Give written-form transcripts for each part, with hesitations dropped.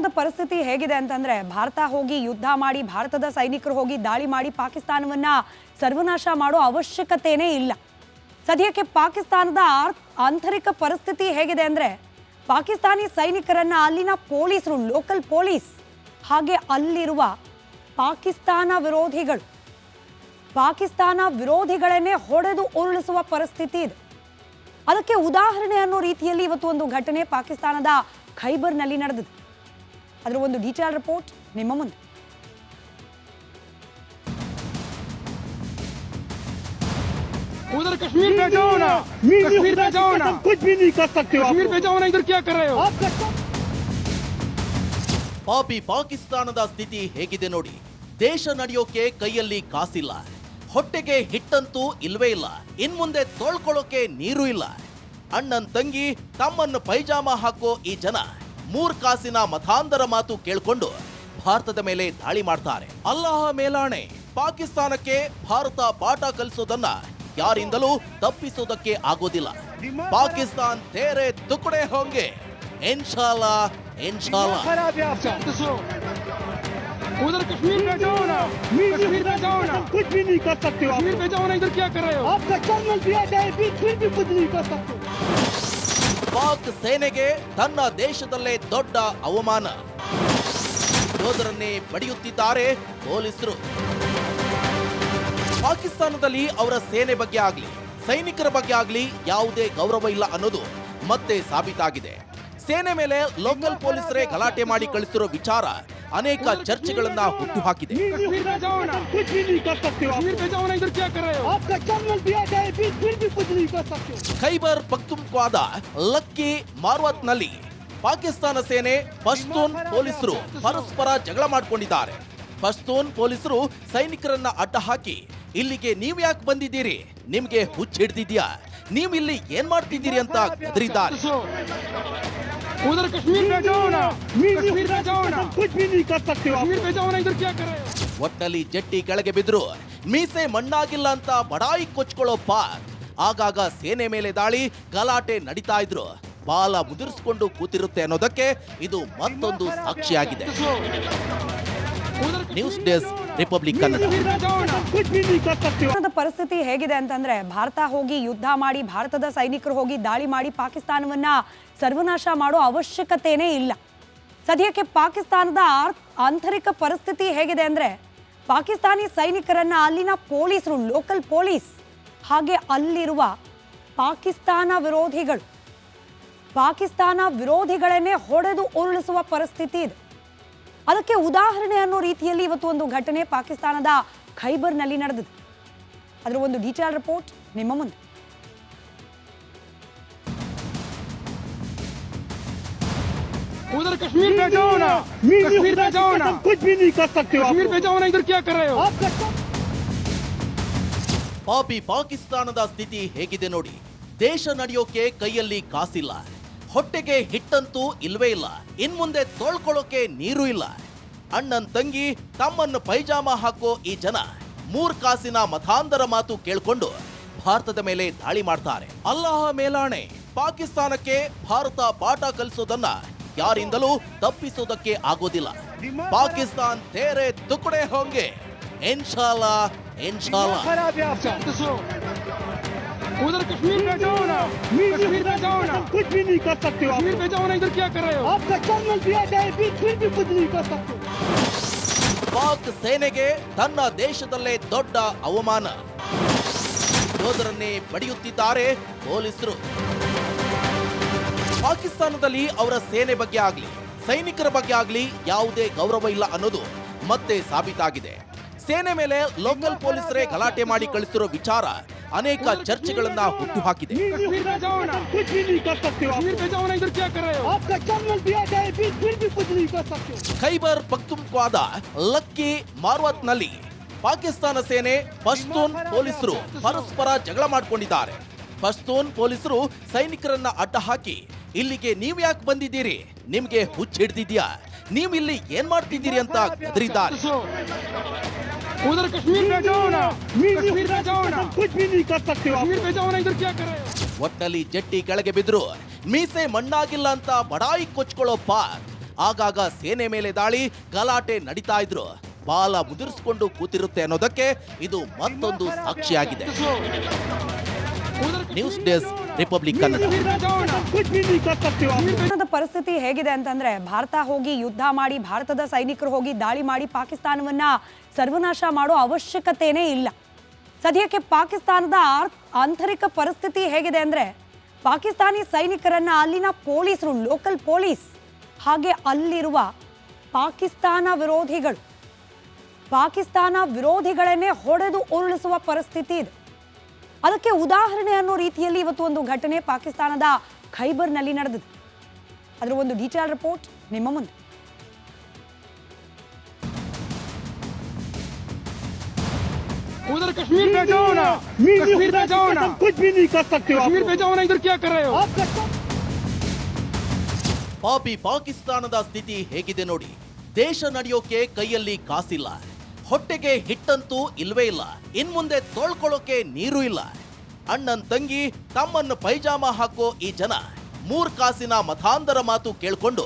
ಪಾಕಿಸ್ತಾನದ ಪರಿಸ್ಥಿತಿ ಹೇಗಿದೆ ಅಂತಂದ್ರೆ ಭಾರತ ಹೋಗಿ ಯುದ್ಧ ಮಾಡಿ ಭಾರತದ ಸೈನಿಕರು ಹೋಗಿ ದಾಳಿ ಮಾಡಿ ಪಾಕಿಸ್ತಾನವನ್ನ ಸರ್ವನಾಶ ಮಾಡೋ ಅವಶ್ಯಕತೆನೇ ಇಲ್ಲ. ಸದ್ಯಕ್ಕೆ ಪಾಕಿಸ್ತಾನದ ಆಂತರಿಕ ಪರಿಸ್ಥಿತಿ ಹೇಗಿದೆ ಅಂದ್ರೆ ಪಾಕಿಸ್ತಾನಿ ಸೈನಿಕರನ್ನ ಅಲ್ಲಿನ ಪೊಲೀಸರು, ಲೋಕಲ್ ಪೊಲೀಸ್ ಹಾಗೆ ಅಲ್ಲಿರುವ ಪಾಕಿಸ್ತಾನ ವಿರೋಧಿಗಳನ್ನೇ ಹೊಡೆದು ಉರುಳಿಸುವ ಪರಿಸ್ಥಿತಿ ಇದೆ. ಅದಕ್ಕೆ ಉದಾಹರಣೆ ಅನ್ನೋ ರೀತಿಯಲ್ಲಿ ಇವತ್ತು ಒಂದು ಘಟನೆ ಪಾಕಿಸ್ತಾನದ ಖೈಬರ್ನಲ್ಲಿ ನಡೆದಿದೆ. ಅದರ ಒಂದು ಡೀಟೇಲ್ ರಿಪೋರ್ಟ್ ನಿಮ್ಮ ಮುಂದೆ. उधर कश्मीर पे जाओ ना, कश्मीर पे जाओ ना, कुछ भी नहीं कर सकते हो. कश्मीर पे जाओ ना, इधर क्या कर रहे हो? ಪಾಪಿ ಪಾಕಿಸ್ತಾನದ ಸ್ಥಿತಿ ಹೇಗಿದೆ ನೋಡಿ. ದೇಶ ನಡೆಯೋಕೆ ಕೈಯಲ್ಲಿ ಕಾಸಿಲ್ಲ, ಹೊಟ್ಟೆಗೆ ಹಿಟ್ಟಂತೂ ಇಲ್ವೇ ಇಲ್ಲ, ಇನ್ಮುಂದೆ ತೊಳ್ಕೊಳ್ಳೋಕೆ ನೀರು ಇಲ್ಲ. ಅಣ್ಣನ್ ತಂಗಿ ತಮ್ಮನ್ನು ಪೈಜಾಮ ಹಾಕೋ ಈ ಜನ 3 ಕಾಸಿನ ಮತಾಂಧರ ಮಾತು ಕೇಳ್ಕೊಂಡು ಭಾರತದ ಮೇಲೆ ದಾಳಿ ಮಾಡ್ತಾರೆ. ಅಲ್ಲಾಹ ಮೇಲಾಣೆ, ಪಾಕಿಸ್ತಾನಕ್ಕೆ ಭಾರತ ಪಾಠ ಕಲಿಸೋದನ್ನ ಯಾರಿಂದಲೂ ತಪ್ಪಿಸೋದಕ್ಕೆ ಆಗೋದಿಲ್ಲ. ಪಾಕಿಸ್ತಾನ್ ತೇರೆ ತುಕಡೆ ಹೋಂಗೆ, ಇನ್ಶಾಲ್ಲಾ ಇನ್ಶಾಲ್ಲಾ. उधर कश्मीर पे जाओ ना, कश्मीर पे जाओ ना, कुछ भी नहीं कर सकते हो. कश्मीर पे जाओ ना, इधर क्या कर रहे हो? आपका जन्म दिया जाए फिर भी कुछ नहीं कर सकते. ಪಾಕ್ ಸೇನೆಗೆ ತನ್ನ ದೇಶದಲ್ಲೇ ದೊಡ್ಡ ಅವಮಾನ. ಯೋಧರನ್ನೇ ಬಡಿಯುತ್ತಿದ್ದಾರೆ ಪೊಲೀಸರು. ಪಾಕಿಸ್ತಾನದಲ್ಲಿ ಅವರ ಸೇನೆ ಬಗ್ಗೆ ಆಗ್ಲಿ ಸೈನಿಕರ ಬಗ್ಗೆ ಆಗ್ಲಿ ಯಾವುದೇ ಗೌರವ ಇಲ್ಲ ಅನ್ನೋದು ಮತ್ತೆ ಸಾಬೀತಾಗಿದೆ. ಸೇನೆ ಮೇಲೆ ಲೋಕಲ್ ಪೊಲೀಸರೇ ಗಲಾಟೆ ಮಾಡಿ ಕಳಿಸಿರೋ ವಿಚಾರ ಅನೇಕ ಚರ್ಚೆಗಳನ್ನ ಹುಟ್ಟುಹಾಕಿದೆ. कश्मीर पे जाओ ना, कुछ भी नहीं कर सकते हो. कश्मीर पे जाओ ना, इधर क्या कर रहे हो? आपका जन्म दिया जाए फिर भी कुछ नहीं कर सकते. ಖೈಬರ್ ಪಖ್ತೂನ್ಖ್ವಾದ ಲಕ್ಕಿ ಮಾರ್ವಾತ್ನಲ್ಲಿ ಪಾಕಿಸ್ತಾನ ಸೇನೆ ಪಶ್ತೂನ್ ಪೊಲೀಸರು ಪರಸ್ಪರ ಜಗಳ ಮಾಡಿಕೊಂಡಿದ್ದಾರೆ. ಪಶ್ತೂನ್ ಪೊಲೀಸರು ಸೈನಿಕರನ್ನ ಅಡ್ಡ ಹಾಕಿ ಇಲ್ಲಿಗೆ ನೀವ್ ಯಾಕೆ ಬಂದಿದ್ದೀರಿ, ನಿಮ್ಗೆ ಹುಚ್ಚ ಹಿಡ್ದಿದ್ಯಾ, ನೀವ್ ಇಲ್ಲಿ ಏನ್ ಮಾಡ್ತಿದ್ದೀರಿ ಅಂತ ಗದರಿದ್ದಾರೆ. उधर कश्मीर पे जाओ ना, कश्मीर पे जाओ ना, कुछ भी नहीं कर सकते हो. कश्मीर पे जाओ ना, इधर क्या कर रहे हो? ಒಟ್ನಲ್ಲಿ ಜಟ್ಟಿ ಕೆಳಗೆ ಬಿದ್ರು ಮೀಸೆ ಮಣ್ಣಾಗಿಲ್ಲ ಅಂತ ಬಡಾಯಿ ಕೊಚ್ಕೊಳ್ಳೋ ಪಾಕ್ ಆಗಾಗ ಸೇನೆ ಮೇಲೆ ದಾಳಿ ಗಲಾಟೆ ನಡೀತಾ ಇದ್ರು. ಬಾಲ ಮುದುರಿಸಿಕೊಂಡು ಕೂತಿರುತ್ತೆ ಅನ್ನೋದಕ್ಕೆ ಇದು ಮತ್ತೊಂದು ಸಾಕ್ಷಿಯಾಗಿದೆ. News desk, republic Kannada. कुछ भी नहीं कर सकते हो. ಪರಿಸ್ಥಿತಿ ಹೇಗಿದೆ ಅಂತಂದ್ರೆ ಭಾರತ ಹೋಗಿ ಯುದ್ಧ ಮಾಡಿ ಭಾರತದ ಸೈನಿಕರು ಹೋಗಿ ದಾಳಿ ಮಾಡಿ ಪಾಕಿಸ್ತಾನವನ್ನ ಸರ್ವನಾಶ ಮಾಡೋ ಅವಶ್ಯಕತೆನೇ ಇಲ್ಲ. ಸದ್ಯಕ್ಕೆ ಪಾಕಿಸ್ತಾನದ ಆಂತರಿಕ ಪರಿಸ್ಥಿತಿ ಹೇಗಿದೆ ಅಂದ್ರೆ ಪಾಕಿಸ್ತಾನಿ ಸೈನಿಕರನ್ನ ಅಲ್ಲಿನ ಪೊಲೀಸರು, ಲೋಕಲ್ ಪೊಲೀಸ್ ಹಾಗೆ ಅಲ್ಲಿರುವ ಪಾಕಿಸ್ತಾನ ವಿರೋಧಿಗಳನ್ನೇ ಹೊಡೆದು ಉರುಳಿಸುವ ಪರಿಸ್ಥಿತಿ ಇದೆ. ಅದಕ್ಕೆ ಉದಾಹರಣೆ ಅನ್ನೋ ರೀತಿಯಲ್ಲಿ ಇವತ್ತು ಒಂದು ಘಟನೆ ಪಾಕಿಸ್ತಾನದ ಖೈಬರ್ನಲ್ಲಿ ನಡೆದಿದೆ. ಅದರ ಒಂದು ಡೀಟೇಲ್ ರಿಪೋರ್ಟ್ ನಿಮ್ಮ ಮುಂದೆ. उधर कश्मीर पे जाओ ना, कश्मीर पे जाओ ना, कुछ भी नहीं कर सकते हो. कश्मीर पे जाओ ना, इधर क्या कर रहे हो? ಪಾಪಿ ಪಾಕಿಸ್ತಾನದ ಸ್ಥಿತಿ ಹೇಗಿದೆ ನೋಡಿ. ದೇಶ ನಡೆಯೋಕೆ ಕೈಯಲ್ಲಿ ಕಾಸಿಲ್ಲ, ಹೊಟ್ಟೆಗೆ ಹಿಟ್ಟಂತೂ ಇಲ್ವೇ ಇಲ್ಲ, ಇನ್ಮುಂದೆ ತೊಳ್ಕೊಳ್ಳೋಕೆ ನೀರು ಇಲ್ಲ. ಅಣ್ಣನ್ ತಂಗಿ ತಮ್ಮನ್ನು ಪೈಜಾಮ ಹಾಕೋ ಈ ಜನ 3 ಕಾಸಿನ ಮತಾಂಧರ ಮಾತು ಕೇಳ್ಕೊಂಡು ಭಾರತದ ಮೇಲೆ ದಾಳಿ ಮಾಡ್ತಾರೆ. ಅಲ್ಲಾಹ ಮೇಲಾಣೆ, ಪಾಕಿಸ್ತಾನಕ್ಕೆ ಭಾರತ ಪಾಠ ಕಲಿಸೋದನ್ನ ಯಾರಿಂದಲೂ ತಪ್ಪಿಸೋದಕ್ಕೆ ಆಗೋದಿಲ್ಲ. ಪಾಕಿಸ್ತಾನ್ ತೇರೆ ತುಕಡೆ ಹೋಂಗೆ, ಇನ್ಶಾಲ್ಲಾ ಇನ್ಶಾಲ್ಲಾ. उधर कश्मीर पे जाओ ना, कश्मीर पे जाओ ना, कुछ भी नहीं कर सकते हो. कश्मीर पे जाओ ना, इधर क्या कर रहे हो? आपका जन्म दिया जाए फिर भी कुछ नहीं कर सकते. ಪಾಕ್ ಸೇನೆಗೆ ತನ್ನ ದೇಶದಲ್ಲೇ ದೊಡ್ಡ ಅವಮಾನ. ಯೋಧರನ್ನೇ ಬಡಿಯುತ್ತಿದ್ದಾರೆ ಪೊಲೀಸರು. ಪಾಕಿಸ್ತಾನದಲ್ಲಿ ಅವರ ಸೇನೆ ಬಗ್ಗೆ ಆಗ್ಲಿ ಸೈನಿಕರ ಬಗ್ಗೆ ಆಗ್ಲಿ ಯಾವುದೇ ಗೌರವ ಇಲ್ಲ ಅನ್ನೋದು ಮತ್ತೆ ಸಾಬೀತಾಗಿದೆ. ಸೇನೆ ಮೇಲೆ ಲೋಕಲ್ ಪೊಲೀಸರೇ ಗಲಾಟೆ ಮಾಡಿ ಕಳಿಸಿರೋ ವಿಚಾರ ಅನೇಕ ಚರ್ಚೆಗಳನ್ನ ಹುಟ್ಟುಹಾಕಿದೆ. कश्मीर पे जाओ ना, कुछ भी नहीं कर सकते हो. कश्मीर पे जाओ ना, इधर क्या कर रहे हो? आपका जन्म दिया जाए फिर भी कुछ नहीं कर सकते. ಖೈಬರ್ ಪಖ್ತೂನ್ಖ್ವಾದ ಲಕ್ಕಿ ಮಾರ್ವಾತ್ನಲ್ಲಿ ಪಾಕಿಸ್ತಾನ ಸೇನೆ ಪಶ್ತೂನ್ ಪೊಲೀಸರು ಪರಸ್ಪರ ಜಗಳ ಮಾಡಿಕೊಂಡಿದ್ದಾರೆ. ಪಶ್ತೂನ್ ಪೊಲೀಸರು ಸೈನಿಕರನ್ನ ಅಡ್ಡ ಹಾಕಿ ಇಲ್ಲಿಗೆ ನೀವ್ ಯಾಕೆ ಬಂದಿದ್ದೀರಿ, ನಿಮ್ಗೆ ಹುಚ್ಚ ಹಿಡ್ದಿದ್ಯಾ, ನೀವ್ ಇಲ್ಲಿ ಏನ್ ಮಾಡ್ತಿದ್ದೀರಿ ಅಂತ ಗದರಿದ್ದಾರೆ. उधर कश्मीर पे जाओ ना, कश्मीर पे जाओ ना, कुछ भी नहीं कर सकते हो. कश्मीर पे जाओ ना, इधर क्या कर रहे हो? ಒಟ್ನಲ್ಲಿ ಜಟ್ಟಿ ಕೆಳಗೆ ಬಿದ್ರು ಮೀಸೆ ಮಣ್ಣಾಗಿಲ್ಲ ಅಂತ ಬಡಾಯಿ ಕೊಚ್ಕೊಳ್ಳೋ ಪಾಕ್ ಆಗಾಗ ಸೇನೆ ಮೇಲೆ ದಾಳಿ, ಗಲಾಟೆ ನಡೀತಾ ಇದ್ರು. ಬಾಲ ಮುದುರಿಸಿಕೊಂಡು ಕೂತಿರುತ್ತೆ ಅನ್ನೋದಕ್ಕೆ ಇದು ಮತ್ತೊಂದು ಸಾಕ್ಷಿಯಾಗಿದೆ. News desk, republic Kannada. कुछ भी नहीं कर सकते हो आप। ಪಾಕಿಸ್ತಾನದ ಪರಿಸ್ಥಿತಿ ಹೇಗಿದೆ ಅಂತಂದ್ರೆ, ಭಾರತ ಹೋಗಿ ಯುದ್ಧ ಮಾಡಿ, ಭಾರತದ ಸೈನಿಕರು ಹೋಗಿ ದಾಳಿ ಮಾಡಿ ಪಾಕಿಸ್ತಾನವನ್ನ ಸರ್ವನಾಶ ಮಾಡೋ ಅವಶ್ಯಕತೆನೇ ಇಲ್ಲ. ಸದ್ಯಕ್ಕೆ ಪಾಕಿಸ್ತಾನದ ಆಂತರಿಕ ಪರಿಸ್ಥಿತಿ ಹೇಗಿದೆ ಅಂದ್ರೆ, ಪಾಕಿಸ್ತಾನಿ ಸೈನಿಕರನ್ನ ಅಲ್ಲಿನ ಪೊಲೀಸರು, ಲೋಕಲ್ ಪೊಲೀಸ್, ಹಾಗೆ ಅಲ್ಲಿರುವ ಪಾಕಿಸ್ತಾನ ವಿರೋಧಿಗಳನ್ನೇ ಹೊಡೆದು ಉರುಳಿಸುವ ಪರಿಸ್ಥಿತಿ ಇದೆ. ಅದಕ್ಕೆ ಉದಾಹರಣೆ ಅನ್ನೋ ರೀತಿಯಲ್ಲಿ ಇವತ್ತು ಒಂದು ಘಟನೆ ಪಾಕಿಸ್ತಾನದ ಖೈಬರ್ನಲ್ಲಿ ನಡೆದಿದೆ. ಅದರ ಒಂದು ಡೀಟೇಲ್ ರಿಪೋರ್ಟ್ ನಿಮ್ಮ ಮುಂದೆ. उधर कश्मीर पे जाओ ना, कश्मीर पे जाओ ना, कुछ भी नहीं कर सकते हो आप। कश्मीर पे जाओ ना, इधर क्या कर रहे हो? आप कसम ಪಾಪಿ ಪಾಕಿಸ್ತಾನದ ಸ್ಥಿತಿ ಹೇಗಿದೆ ನೋಡಿ. ದೇಶ ನಡೆಯೋಕೆ ಕೈಯಲ್ಲಿ ಕಾಸಿಲ್ಲ, ಹೊಟ್ಟೆಗೆ ಹಿಟ್ಟಂತೂ ಇಲ್ವೇ ಇಲ್ಲ, ಇನ್ಮುಂದೆ ತೊಳ್ಕೊಳ್ಳೋಕೆ ನೀರು ಇಲ್ಲ. ಅಣ್ಣನ್ ತಂಗಿ ತಮ್ಮನ್ನು ಪೈಜಾಮ ಹಾಕೋ ಈ ಜನ 3 ಕಾಸಿನ ಮತಾಂಧರ ಮಾತು ಕೇಳ್ಕೊಂಡು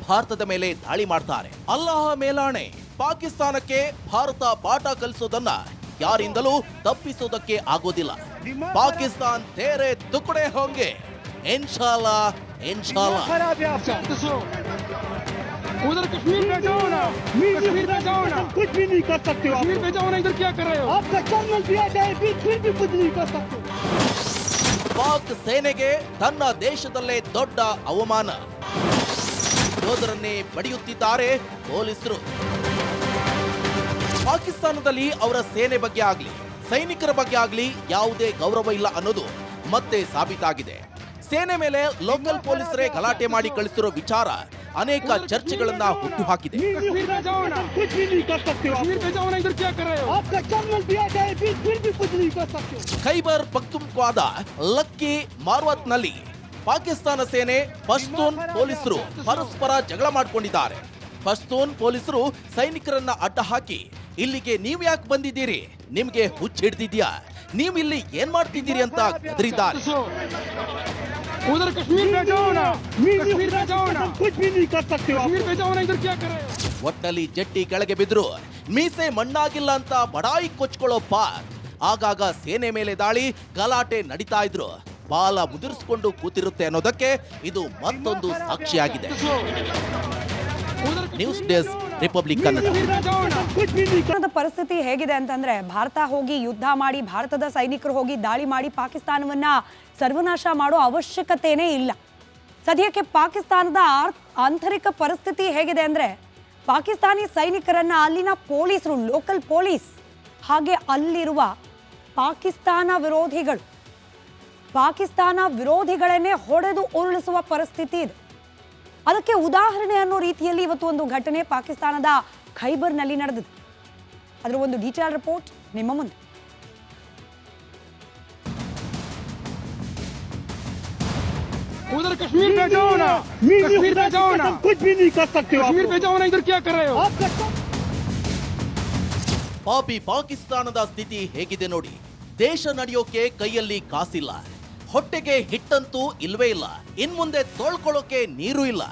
ಭಾರತದ ಮೇಲೆ ದಾಳಿ ಮಾಡ್ತಾರೆ. ಅಲ್ಲಾಹ ಮೇಲಾಣೆ, ಪಾಕಿಸ್ತಾನಕ್ಕೆ ಭಾರತ ಪಾಠ ಕಲಿಸೋದನ್ನ ಯಾರಿಂದಲೂ ತಪ್ಪಿಸೋದಕ್ಕೆ ಆಗೋದಿಲ್ಲ. ಪಾಕಿಸ್ತಾನ್ ತೇರೆ ತುಕಡೆ ಹೋಂಗೆ, ಇನ್ಶಾಲ್ಲಾ ಇನ್ಶಾಲ್ಲಾ. खराब है आपका। उधर कश्मीर पे जाओ ना, कश्मीर पे जाओ ना, कुछ भी नहीं कर सकते हो आप। कश्मीर पे जाओ ना, इधर क्या कर रहे हो? आपका कर्नल दिया जाए फिर भी कुछ नहीं कर सकते। ಪಾಕ್ ಸೇನೆಗೆ ತನ್ನ ದೇಶದಲ್ಲೇ ದೊಡ್ಡ ಅವಮಾನ. ಯೋಧರನ್ನೇ ಬಡಿಯುತ್ತಿದ್ದಾರೆ ಪೊಲೀಸರು. ಪಾಕಿಸ್ತಾನದಲ್ಲಿ ಅವರ ಸೇನೆ ಬಗ್ಗೆ ಆಗ್ಲಿ, ಸೈನಿಕರ ಬಗ್ಗೆ ಆಗ್ಲಿ ಯಾವುದೇ ಗೌರವ ಇಲ್ಲ ಅನ್ನೋದು ಮತ್ತೆ ಸಾಬೀತಾಗಿದೆ. ಸೇನೆ ಮೇಲೆ ಲೋಕಲ್ ಪೊಲೀಸರೇ ಗಲಾಟೆ ಮಾಡಿ ಕಳಿಸಿರೋ ವಿಚಾರ ಅನೇಕ ಚರ್ಚೆಗಳನ್ನ ಹುಟ್ಟುಹಾಕಿದೆ. कश्मीर पे जाओ ना, कुछ भी नहीं कर सकते हो आप। कश्मीर पे जाओ ना, इधर क्या कर रहे हो? आपका कर्नल दिया जाए फिर भी कुछ नहीं कर सकते। ಖೈಬರ್ ಪಖ್ತೂನ್ಖ್ವಾದ ಲಕ್ಕಿ ಮಾರ್ವತ್ನಲ್ಲಿ ಪಾಕಿಸ್ತಾನ ಸೇನೆ, ಪಶ್ತೂನ್ ಪೊಲೀಸರು ಪರಸ್ಪರ ಜಗಳ ಮಾಡ್ಕೊಂಡಿದ್ದಾರೆ. ಪಶ್ತೂನ್ ಪೊಲೀಸರು ಸೈನಿಕರನ್ನ ಅಡ್ಡ ಹಾಕಿ, ಇಲ್ಲಿಗೆ ನೀವ್ ಯಾಕೆ ಬಂದಿದ್ದೀರಿ, ನಿಮ್ಗೆ ಹುಚ್ಚಿಡ್ದಿದ್ಯಾ, ನೀವು ಇಲ್ಲಿ ಏನ್ ಮಾಡ್ತಿದ್ದೀರಿ ಅಂತ ಗದರಿದ್ದಾರೆ. उधर कश्मीर पे जाओ ना, कश्मीर पे जाओ ना, कुछ भी नहीं कर सकते हो आप। कश्मीर पे जाओ ना, इधर क्या कर रहे हो? ಒಟ್ನಲ್ಲಿ ಜಟ್ಟಿ ಕೆಳಗೆ ಬಿದ್ರು, ಮೀಸೆ ಮಣ್ಣಾಗಿಲ್ಲ ಅಂತ ಬಡಾಯಿ ಕೊಚ್ಕೊಳ್ಳೋ ಪಾಕ್ ಆಗಾಗ ಸೇನೆ ಮೇಲೆ ದಾಳಿ, ಗಲಾಟೆ ನಡೀತಾ ಇದ್ರು. ಬಾಲ ಮುದುರಿಸಿಕೊಂಡು ಕೂತಿರುತ್ತೆ ಅನ್ನೋದಕ್ಕೆ ಇದು ಮತ್ತೊಂದು ಸಾಕ್ಷಿಯಾಗಿದೆ. News desk, republic Kannada. कुछ भी नहीं ಪಾಕಿಸ್ತಾನದ ಪರಿಸ್ಥಿತಿ ಹೇಗಿದೆ ಅಂತಂದ್ರೆ, ಭಾರತ ಹೋಗಿ ಯುದ್ಧ ಮಾಡಿ, ಭಾರತದ ಸೈನಿಕರು ಹೋಗಿ ದಾಳಿ ಮಾಡಿ ಪಾಕಿಸ್ತಾನವನ್ನ ಸರ್ವನಾಶ ಮಾಡೋ ಅವಶ್ಯಕತೆನೇ ಇಲ್ಲ. ಸದ್ಯಕ್ಕೆ ಪಾಕಿಸ್ತಾನದ ಆಂತರಿಕ ಪರಿಸ್ಥಿತಿ ಹೇಗಿದೆ ಅಂದ್ರೆ, ಪಾಕಿಸ್ತಾನಿ ಸೈನಿಕರನ್ನ ಅಲ್ಲಿನ ಪೊಲೀಸರು, ಲೋಕಲ್ ಪೊಲೀಸ್, ಹಾಗೆ ಅಲ್ಲಿರುವ ಪಾಕಿಸ್ತಾನ ವಿರೋಧಿಗಳನ್ನೇ ಹೊಡೆದು ಉರುಳಿಸುವ ಪರಿಸ್ಥಿತಿ ಇದೆ. ಅದಕ್ಕೆ ಉದಾಹರಣೆ ಅನ್ನೋ ರೀತಿಯಲ್ಲಿ ಇವತ್ತು ಒಂದು ಘಟನೆ ಪಾಕಿಸ್ತಾನದ ಖೈಬರ್ನಲ್ಲಿ ನಡೆದಿದೆ. ಅದರ ಒಂದು ಡೀಟೇಲ್ ರಿಪೋರ್ಟ್ ನಿಮ್ಮ ಮುಂದೆ. उधर कश्मीर पे जाओ ना, कश्मीर पे जाओ ना, कुछ भी नहीं कर सकते हो आप। कश्मीर पे जाओ ना, इधर क्या कर रहे हो? आपका ಪಾಪಿ ಪಾಕಿಸ್ತಾನದ ಸ್ಥಿತಿ ಹೇಗಿದೆ ನೋಡಿ. ದೇಶ ನಡೆಯೋಕೆ ಕೈಯಲ್ಲಿ ಕಾಸಿಲ್ಲ, ಹೊಟ್ಟೆಗೆ ಹಿಟ್ಟಂತೂ ಇಲ್ವೇ ಇಲ್ಲ, ಇನ್ಮುಂದೆ ತೊಳ್ಕೊಳ್ಳೋಕೆ ನೀರು ಇಲ್ಲ.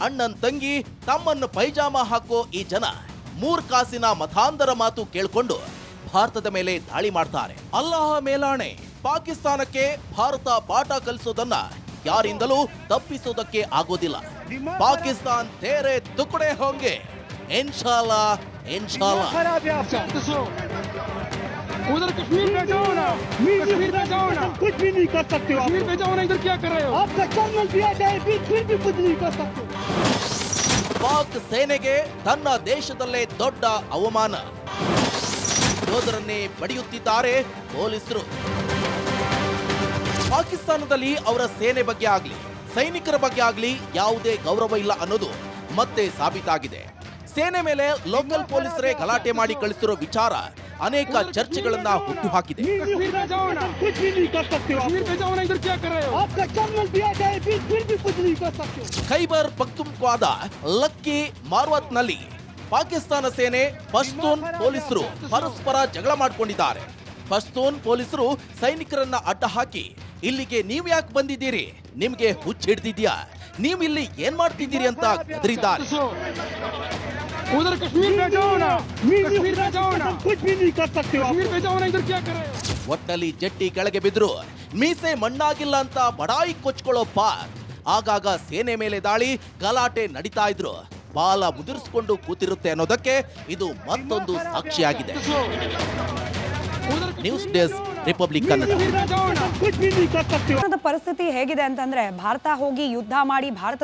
ಅಣ್ಣನ್ ತಂಗಿ ತಮ್ಮನ್ನು ಪೈಜಾಮ ಹಾಕೋ ಈ ಜನ 3 ಕಾಸಿನ ಮತಾಂಧರ ಮಾತು ಕೇಳ್ಕೊಂಡು ಭಾರತದ ಮೇಲೆ ದಾಳಿ ಮಾಡ್ತಾರೆ. ಅಲ್ಲಾಹ ಮೇಲಾಣೆ, ಪಾಕಿಸ್ತಾನಕ್ಕೆ ಭಾರತ ಪಾಠ ಕಲಿಸೋದನ್ನ ಯಾರಿಂದಲೂ ತಪ್ಪಿಸೋದಕ್ಕೆ ಆಗೋದಿಲ್ಲ. ಪಾಕಿಸ್ತಾನ್ ತೇರೆ ತುಕಡೆ ಹೋಂಗೆ, ಇನ್ಶಾಲ್ಲಾ ಇನ್ಶಾಲ್ಲಾ. खराब है आपका। उधर कश्मीर पे जाओ ना, कश्मीर पे जाओ ना, कुछ भी नहीं कर सकते हो आप। कश्मीर पे जाओ ना, इधर क्या कर रहे हो? आपका कर्नल दिया जाए फिर भी कुछ नहीं कर सकते। ಪಾಕ್ ಸೇನೆಗೆ ತನ್ನ ದೇಶದಲ್ಲೇ ದೊಡ್ಡ ಅವಮಾನ. ಯೋಧರನ್ನೇ ಬಡಿಯುತ್ತಿದ್ದಾರೆ ಪೊಲೀಸರು. ಪಾಕಿಸ್ತಾನದಲ್ಲಿ ಅವರ ಸೇನೆ ಬಗ್ಗೆ ಆಗ್ಲಿ, ಸೈನಿಕರ ಬಗ್ಗೆ ಆಗ್ಲಿ ಯಾವುದೇ ಗೌರವ ಇಲ್ಲ ಅನ್ನೋದು ಮತ್ತೆ ಸಾಬೀತಾಗಿದೆ. ಸೇನೆ ಮೇಲೆ ಲೋಕಲ್ ಪೊಲೀಸರೇ ಗಲಾಟೆ ಮಾಡಿ ಕಳಿಸಿರೋ ವಿಚಾರ ಅನೇಕ ಚರ್ಚೆಗಳನ್ನ ಹುಟ್ಟುಹಾಕಿದೆ. कश्मीर पे जाओ ना, कुछ भी नहीं कर सकते हो आप। कश्मीर पे जाओ ना, इधर क्या कर रहे हो? आपका कर्नल दिया जाए फिर भी कुछ नहीं कर सकते। ಖೈಬರ್ ಪಖ್ತೂನ್ಖ್ವಾದ ಲಕ್ಕಿ ಮಾರ್ವತ್ನಲ್ಲಿ ಪಾಕಿಸ್ತಾನ ಸೇನೆ, ಪಶ್ತೂನ್ ಪೊಲೀಸರು ಪರಸ್ಪರ ಜಗಳ ಮಾಡ್ಕೊಂಡಿದ್ದಾರೆ. ಪಶ್ತೂನ್ ಪೊಲೀಸರು ಸೈನಿಕರನ್ನ ಅಡ್ಡ ಹಾಕಿ, ಇಲ್ಲಿಗೆ ನೀವ್ ಯಾಕೆ ಬಂದಿದ್ದೀರಿ? ನಿಮ್ಗೆ ಹುಚ್ಚಿಡ್ದಿದ್ಯಾ? ನೀವು ಇಲ್ಲಿ ಏನ್ ಮಾಡ್ತಿದ್ದೀರಿ ಅಂತ ಗದರಿದ್ದಾರೆ. उधर कश्मीर पे जाओ ना, कश्मीर पे जाओ ना, कुछ भी नहीं कर सकते हो आप कश्मीर पे जाओ ना, इधर क्या कर रहे हो? ಒಟ್ಟಲ್ಲಿ ಜಟ್ಟಿ ಕೆಳಗೆ ಬಿದ್ರು ಮೀಸೆ ಮಣ್ಣಾಗಿಲ್ಲ ಅಂತ ಬಡಾಯಿ ಕೊಚ್ಕೊಳ್ಳೋ ಪಾಕ್. ಆಗಾಗ ಸೇನೆ ಮೇಲೆ ದಾಳಿ, ಗಲಾಟೆ ನಡೀತಾ ಇದ್ರು. ಬಾಲ ಮುದುರಿಸಿಕೊಂಡು ಕೂತಿರುತ್ತೆ ಅನ್ನೋದಕ್ಕೆ ಇದು ಮತ್ತೊಂದು ಸಾಕ್ಷಿಯಾಗಿದೆ. News desk, republic Kannada. कुछ भी नहीं कर सकते हो ಪರಿಸ್ಥಿತಿ ಹೇಗಿದೆ ಅಂತಂದ್ರೆ ಭಾರತ ಹೋಗಿ ಯುದ್ಧ ಮಾಡಿ ಭಾರತ